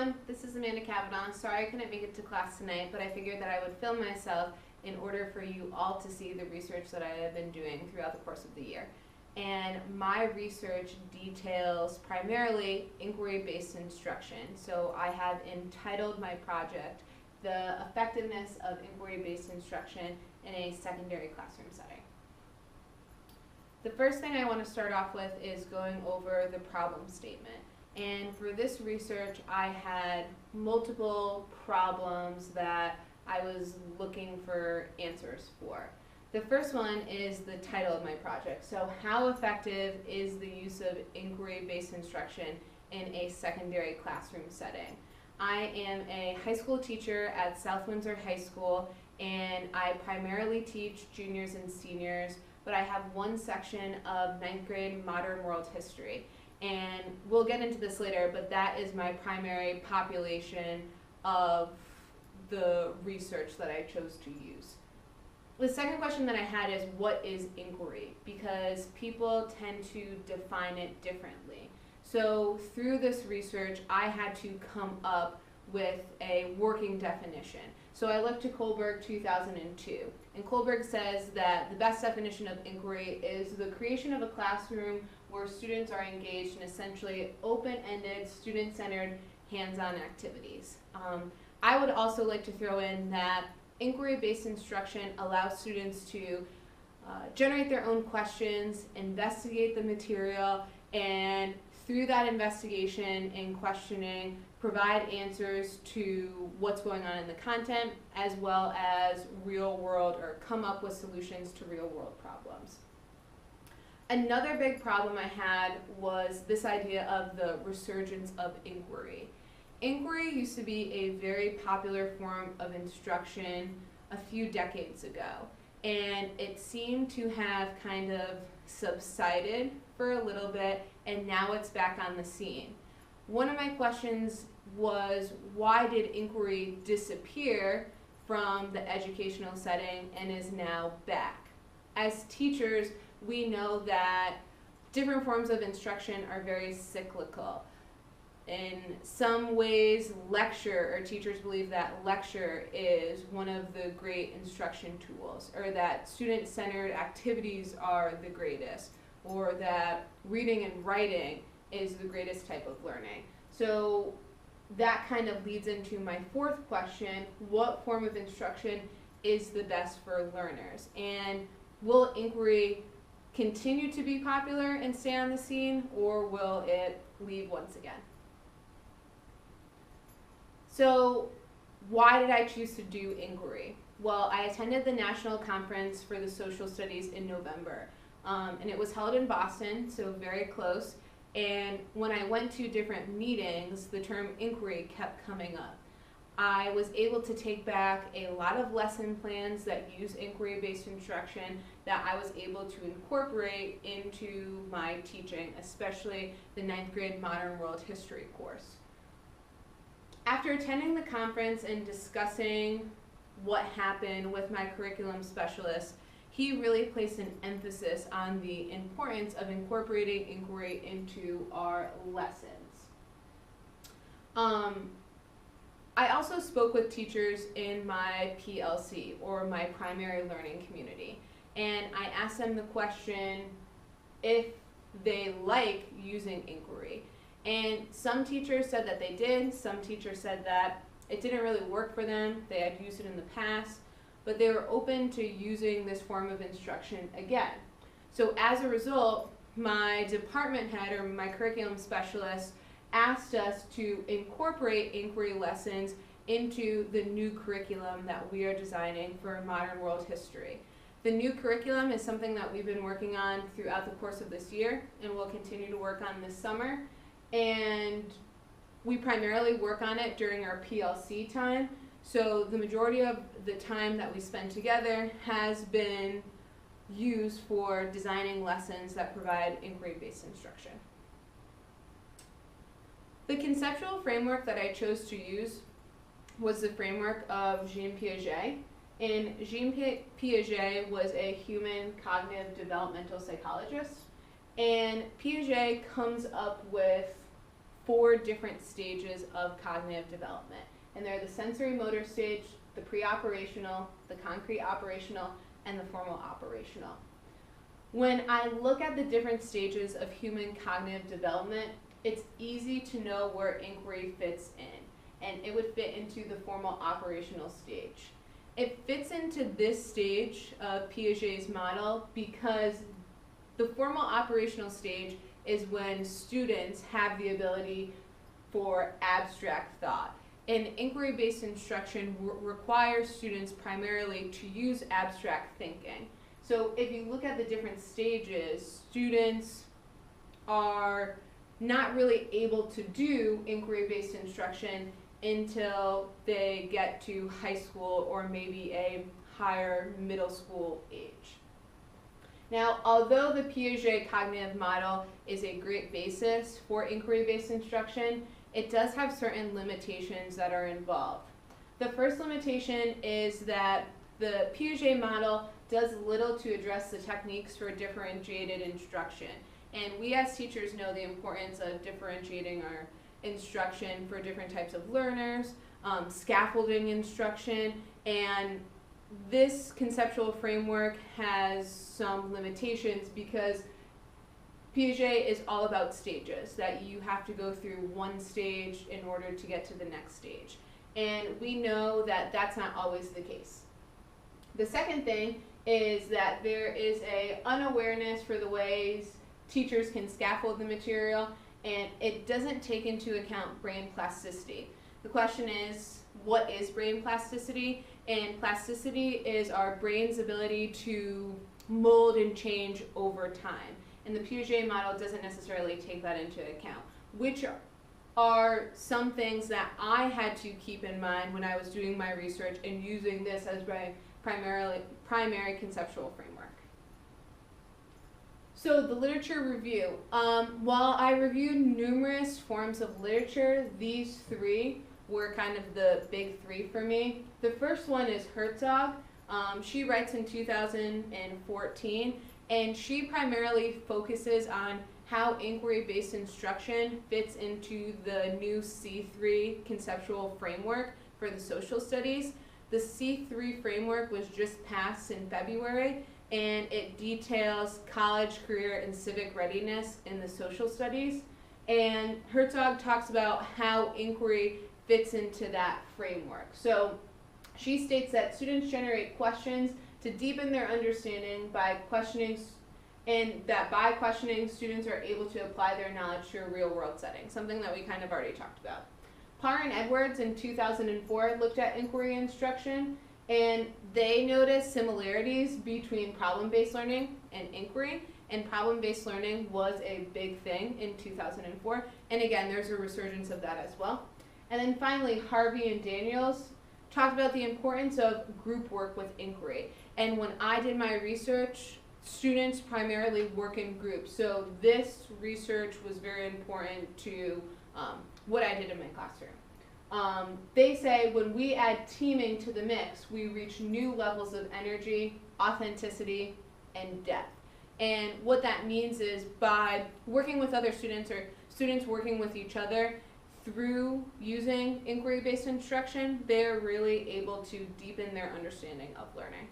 everyone, this is Amanda Cavanaugh. Sorry I couldn't make it to class tonight, but I figured that I would film myself in order for you all to see the research that I have been doing throughout the course of the year. And my research details primarily inquiry-based instruction. So I have entitled my project, The Effectiveness of Inquiry-Based Instruction in a Secondary Classroom Setting. The first thing I want to start off with is going over the problem statement. And for this research, I had multiple problems that I was looking for answers for. The first one is the title of my project. So how effective is the use of inquiry-based instruction in a secondary classroom setting? I am a high school teacher at South Windsor High School, and I primarily teach juniors and seniors, but I have one section of 9th grade modern world history. And we'll get into this later, but that is my primary population of the research that I chose to use. The second question that I had is, what is inquiry? Because people tend to define it differently. So through this research, I had to come up with a working definition. So I looked to Kohlberg 2002, and Kohlberg says that the best definition of inquiry is the creation of a classroom where students are engaged in essentially open-ended, student-centered, hands-on activities. I would also like to throw in that inquiry-based instruction allows students to generate their own questions, investigate the material, and through that investigation and questioning, provide answers to what's going on in the content, as well as real-world, or come up with solutions to real-world problems. Another big problem I had was this idea of the resurgence of inquiry. Inquiry used to be a very popular form of instruction a few decades ago, and it seemed to have kind of subsided for a little bit, and now it's back on the scene. One of my questions was, why did inquiry disappear from the educational setting and is now back? As teachers, we know that different forms of instruction are very cyclical. In some ways, lecture, or teachers believe that lecture is one of the great instruction tools, or that student-centered activities are the greatest, or that reading and writing is the greatest type of learning. So that kind of leads into my fourth question: what form of instruction is the best for learners? And will inquiry continue to be popular and stay on the scene, or will it leave once again? So why did I choose to do inquiry? Well, I attended the National Conference for the Social Studies in November, and it was held in Boston, so very close. And when I went to different meetings, the term inquiry kept coming up. I was able to take back a lot of lesson plans that use inquiry-based instruction that I was able to incorporate into my teaching, especially the 9th grade modern world history course. After attending the conference and discussing what happened with my curriculum specialist, he really placed an emphasis on the importance of incorporating inquiry into our lessons. I also spoke with teachers in my PLC, or my primary learning community, and I asked them the question if they like using inquiry. And some teachers said that they did, some teachers said that it didn't really work for them, they had used it in the past, but they were open to using this form of instruction again. So as a result, my department head, or my curriculum specialist, asked us to incorporate inquiry lessons into the new curriculum that we are designing for modern world history. The new curriculum is something that we've been working on throughout the course of this year, and we'll continue to work on this summer. And we primarily work on it during our PLC time, so the majority of the time that we spend together has been used for designing lessons that provide inquiry-based instruction. The conceptual framework that I chose to use was the framework of Jean Piaget. And Jean Piaget was a human cognitive developmental psychologist. And Piaget comes up with 4 different stages of cognitive development. And they're the sensory motor stage, the pre-operational, the concrete operational, and the formal operational. When I look at the different stages of human cognitive development, it's easy to know where inquiry fits in, and it would fit into the formal operational stage. It fits into this stage of Piaget's model because the formal operational stage is when students have the ability for abstract thought. And inquiry-based instruction requires students primarily to use abstract thinking. So if you look at the different stages, students are not really able to do inquiry-based instruction until they get to high school or maybe a higher middle school age. Now, although the Piaget cognitive model is a great basis for inquiry-based instruction, it does have certain limitations that are involved. The first limitation is that the Piaget model does little to address the techniques for differentiated instruction. And we as teachers know the importance of differentiating our instruction for different types of learners, scaffolding instruction, and this conceptual framework has some limitations because Piaget is all about stages, that you have to go through one stage in order to get to the next stage. And we know that that's not always the case. The second thing is that there is an unawareness for the ways teachers can scaffold the material, and it doesn't take into account brain plasticity. The question is, what is brain plasticity? And plasticity is our brain's ability to mold and change over time. And the Piaget model doesn't necessarily take that into account, which are some things that I had to keep in mind when I was doing my research and using this as my primary conceptual framework. So the literature review. While I reviewed numerous forms of literature, these 3 were kind of the big 3 for me. The first one is Herzog. She writes in 2014, and she primarily focuses on how inquiry-based instruction fits into the new C3 conceptual framework for the social studies. The C3 framework was just passed in February, and it details college, career, and civic readiness in the social studies. And Herzog talks about how inquiry fits into that framework. So she states that students generate questions to deepen their understanding by questioning, and that by questioning, students are able to apply their knowledge to a real-world setting, something that we kind of already talked about. Parr and Edwards in 2004 looked at inquiry instruction, and they noticed similarities between problem-based learning and inquiry, and problem-based learning was a big thing in 2004, and again, there's a resurgence of that as well. And then finally, Harvey and Daniels talked about the importance of group work with inquiry. And when I did my research, students primarily work in groups. So this research was very important to what I did in my classroom. They say when we add teaming to the mix, we reach new levels of energy, authenticity, and depth. And what that means is by working with other students or students working with each other, through using inquiry-based instruction, they're really able to deepen their understanding of learning.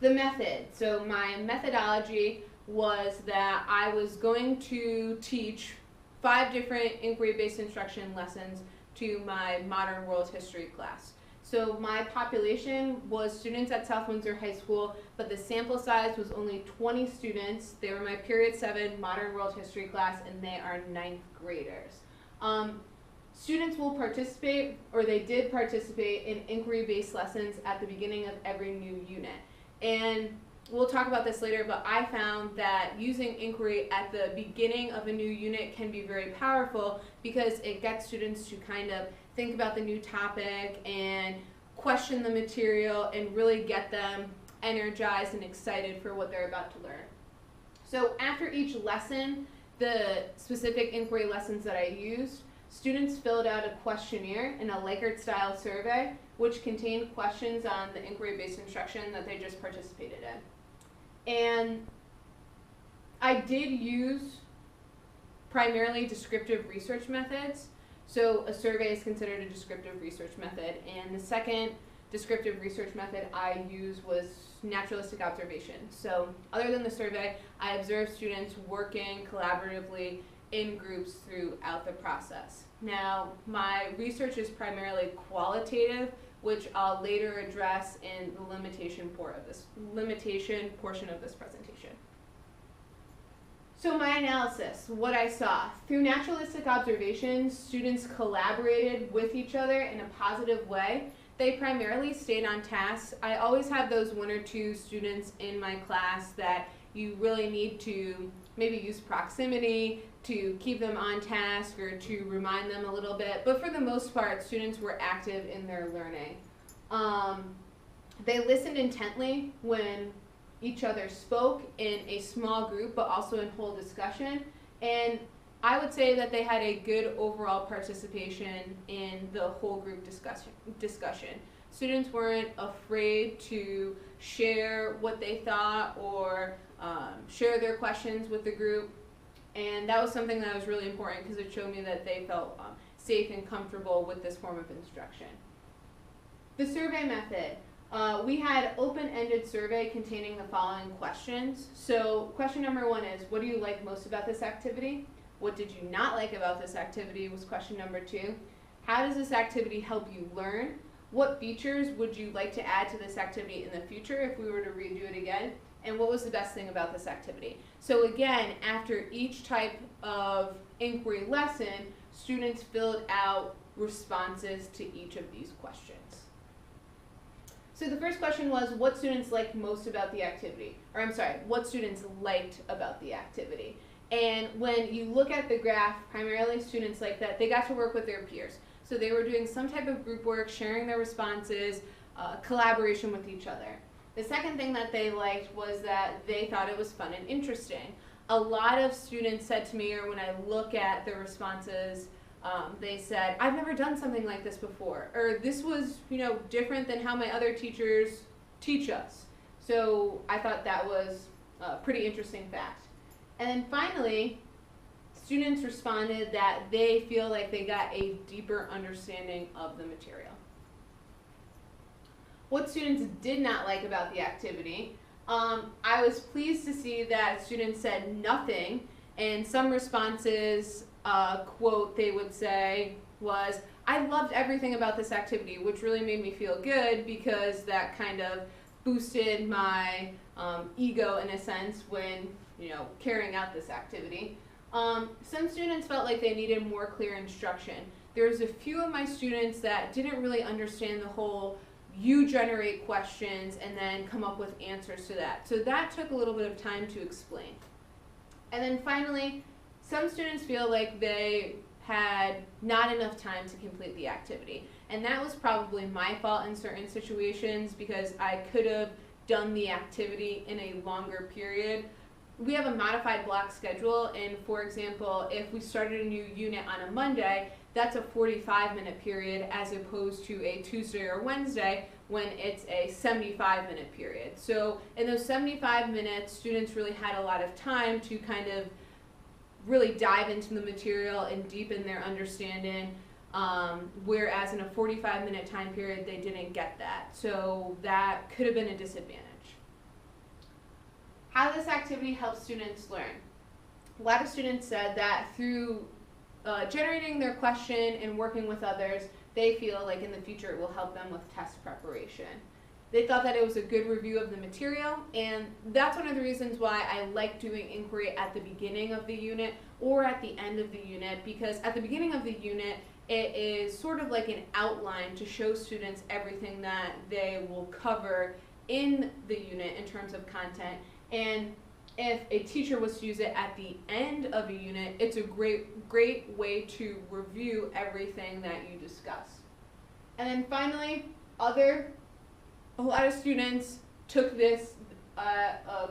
The method. So my methodology was that I was going to teach 5 different inquiry-based instruction lessons to my modern world history class. So my population was students at South Windsor High School, but the sample size was only 20 students. They were my period 7 modern world history class, and they are 9th graders. Students will participate, or they did participate, in inquiry-based lessons at the beginning of every new unit. And we'll talk about this later, but I found that using inquiry at the beginning of a new unit can be very powerful because it gets students to kind of think about the new topic and question the material and really get them energized and excited for what they're about to learn. So after each lesson, the specific inquiry lessons that I used, students filled out a questionnaire in a Likert-style survey, which contained questions on the inquiry-based instruction that they just participated in. And I did use primarily descriptive research methods. So a survey is considered a descriptive research method. And the second descriptive research method I used was naturalistic observation. So other than the survey, I observed students working collaboratively in groups throughout the process. Now, my research is primarily qualitative, which I'll later address in the limitation portion of this presentation. So my analysis, what I saw. Through naturalistic observations, students collaborated with each other in a positive way. They primarily stayed on task. I always have those one or two students in my class that you really need to maybe use proximity to keep them on task or to remind them a little bit. But for the most part, students were active in their learning. They listened intently when each other spoke in a small group, but also in whole discussion. And I would say that they had a good overall participation in the whole group discussion. Students weren't afraid to share what they thought or share their questions with the group. And that was something that was really important because it showed me that they felt safe and comfortable with this form of instruction. The survey method. We had open-ended survey containing the following questions. So question number 1 is, what do you like most about this activity? What did you not like about this activity was question number 2. How does this activity help you learn? What features would you like to add to this activity in the future if we were to redo it again? And what was the best thing about this activity? So again, after each type of inquiry lesson, students filled out responses to each of these questions. So the first question was, what students liked most about the activity? Or I'm sorry, what students liked about the activity? And when you look at the graph, primarily students like that they got to work with their peers. So they were doing some type of group work, sharing their responses, collaboration with each other. The second thing that they liked was that they thought it was fun and interesting. A lot of students said to me, or when I look at their responses, they said, I've never done something like this before, or this was, different than how my other teachers teach us. So I thought that was a pretty interesting fact. And then finally, students responded that they feel like they got a deeper understanding of the material. What students did not like about the activity, I was pleased to see that students said nothing, and some responses, quote they would say was, I loved everything about this activity, which really made me feel good because that kind of boosted my ego in a sense when carrying out this activity. Some students felt like they needed more clear instruction. There's a few of my students that didn't really understand the whole you generate questions and then come up with answers to that. So that took a little bit of time to explain. And then finally, some students feel like they had not enough time to complete the activity. And that was probably my fault in certain situations because I could have done the activity in a longer period. We have a modified block schedule, and for example, if we started a new unit on a Monday, that's a 45-minute period as opposed to a Tuesday or Wednesday when it's a 75-minute period. So in those 75 minutes, students really had a lot of time to kind of really dive into the material and deepen their understanding, whereas in a 45-minute time period, they didn't get that. So that could have been a disadvantage. How this activity helps students learn. A lot of students said that through generating their question and working with others, they feel like in the future it will help them with test preparation. They thought that it was a good review of the material, and that's one of the reasons why I like doing inquiry at the beginning of the unit or at the end of the unit, because at the beginning of the unit, it is sort of like an outline to show students everything that they will cover in the unit in terms of content. And if a teacher was to use it at the end of a unit, it's a great way to review everything that you discuss. And then finally, a lot of students took this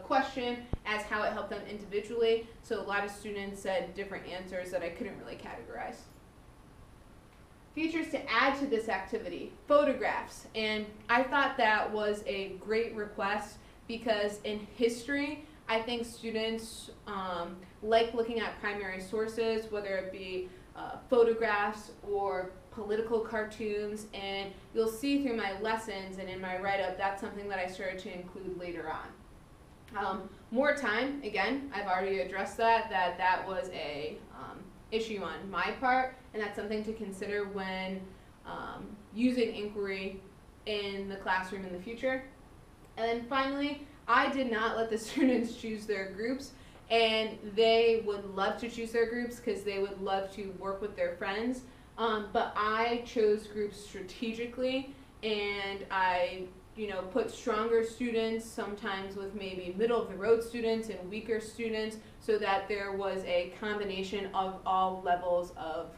question as how it helped them individually. So a lot of students said different answers that I couldn't really categorize. Features to add to this activity, photographs. And I thought that was a great request because in history, I think students like looking at primary sources, whether it be photographs or political cartoons, and you'll see through my lessons and in my write-up, that's something that I started to include later on. More time, again, I've already addressed that was a issue on my part, and that's something to consider when using inquiry in the classroom in the future. And then finally, I did not let the students choose their groups, and they would love to choose their groups because they would love to work with their friends, but I chose groups strategically, and I put stronger students, sometimes with maybe middle of the road students and weaker students, so that there was a combination of all levels of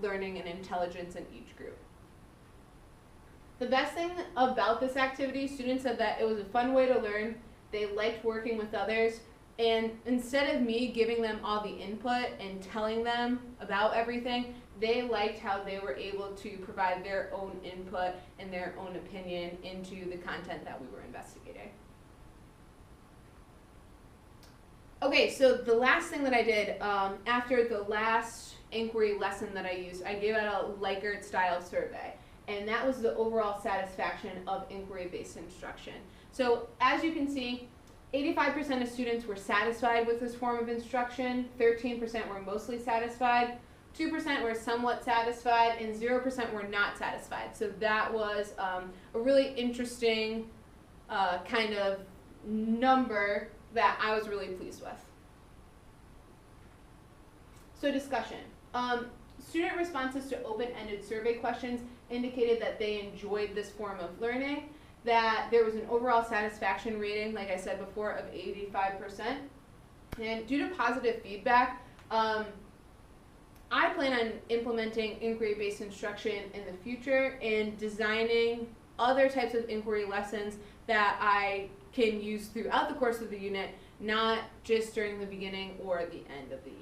learning and intelligence in each group. The best thing about this activity, students said that it was a fun way to learn, they liked working with others, and instead of me giving them all the input and telling them about everything, they liked how they were able to provide their own input and their own opinion into the content that we were investigating. Okay, so the last thing that I did after the last inquiry lesson that I used, I gave out a Likert style survey, and that was the overall satisfaction of inquiry-based instruction. So as you can see, 85% of students were satisfied with this form of instruction, 13% were mostly satisfied, 2% were somewhat satisfied, and 0% were not satisfied. So that was a really interesting kind of number that I was really pleased with. So discussion. Student responses to open-ended survey questions indicated that they enjoyed this form of learning, that there was an overall satisfaction rating, like I said before, of 85%. And due to positive feedback, I plan on implementing inquiry-based instruction in the future and designing other types of inquiry lessons that I can use throughout the course of the unit, not just during the beginning or the end of the unit.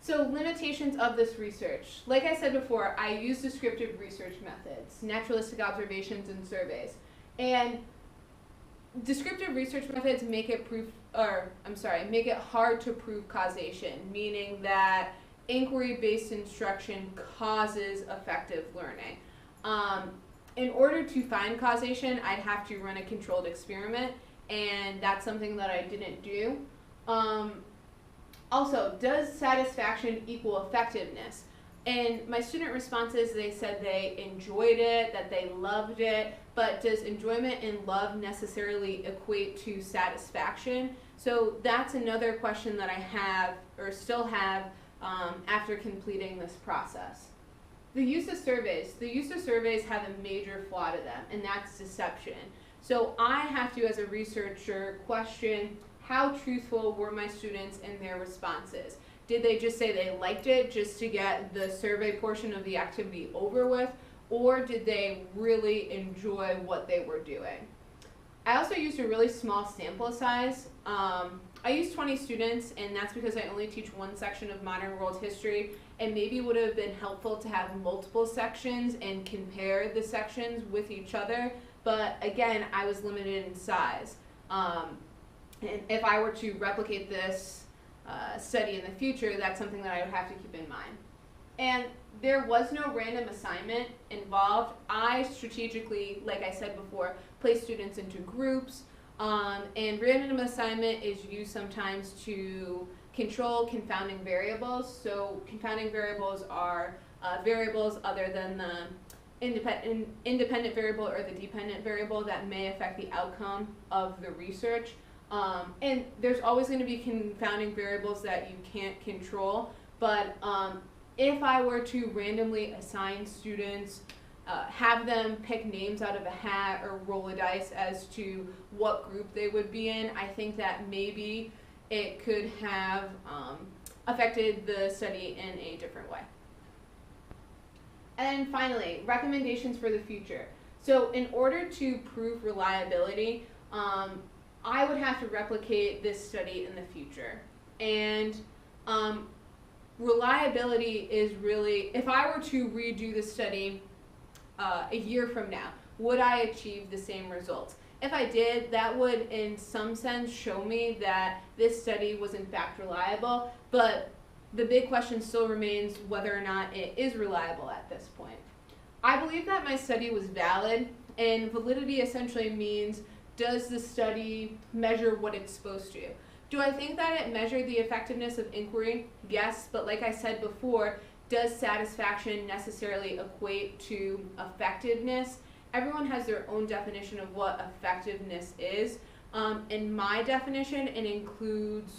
So limitations of this research. Like I said before, I use descriptive research methods, naturalistic observations, and surveys. And descriptive research methods make it make it hard to prove causation, meaning that inquiry-based instruction causes effective learning. In order to find causation, I'd have to run a controlled experiment, and that's something that I didn't do. Also, does satisfaction equal effectiveness? In my student responses, they said they enjoyed it, that they loved it, but does enjoyment and love necessarily equate to satisfaction? So that's another question that I have, or still have, after completing this process. The use of surveys. The use of surveys have a major flaw to them, and that's deception. So I have to, as a researcher, question how truthful were my students in their responses. Did they just say they liked it just to get the survey portion of the activity over with, or did they really enjoy what they were doing? I also used a really small sample size. I used 20 students, and that's because I only teach one section of modern world history, and maybe it would have been helpful to have multiple sections and compare the sections with each other, but again, I was limited in size. And if I were to replicate this study in the future, that's something that I would have to keep in mind. And there was no random assignment involved. I strategically, like I said before, place students into groups, and random assignment is used sometimes to control confounding variables. So confounding variables are variables other than the independent variable or the dependent variable that may affect the outcome of the research. And there's always going to be confounding variables that you can't control, but if I were to randomly assign students, have them pick names out of a hat or roll a dice as to what group they would be in, I think that maybe it could have affected the study in a different way. And finally, recommendations for the future. So in order to prove reliability, I would have to replicate this study in the future. And reliability is really, if I were to redo the study a year from now, would I achieve the same results? If I did, that would in some sense show me that this study was in fact reliable, but the big question still remains whether or not it is reliable at this point. I believe that my study was valid, and validity essentially means, does the study measure what it's supposed to? Do I think that it measured the effectiveness of inquiry? Yes, but like I said before, does satisfaction necessarily equate to effectiveness? Everyone has their own definition of what effectiveness is. In my definition, it includes,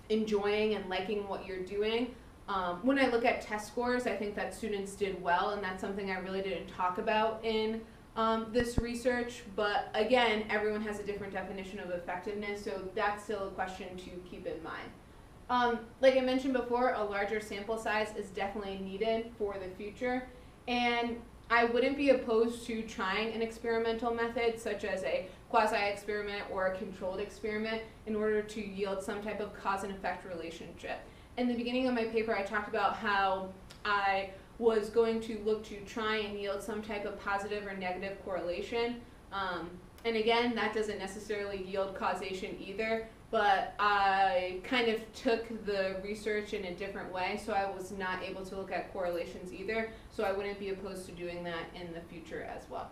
enjoying and liking what you're doing. When I look at test scores, I think that students did well, and that's something I really didn't talk about in this research. But again, everyone has a different definition of effectiveness, so that's still a question to keep in mind. Like I mentioned before, a larger sample size is definitely needed for the future, and I wouldn't be opposed to trying an experimental method such as a quasi-experiment or a controlled experiment in order to yield some type of cause and effect relationship. In the beginning of my paper, I talked about how I was going to look to try and yield some type of positive or negative correlation. And again, that doesn't necessarily yield causation either, but I kind of took the research in a different way, so I was not able to look at correlations either, so I wouldn't be opposed to doing that in the future as well.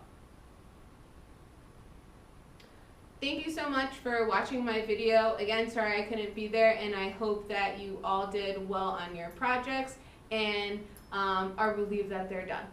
Thank you so much for watching my video. Again, sorry I couldn't be there, and I hope that you all did well on your projects and are relieved that they're done.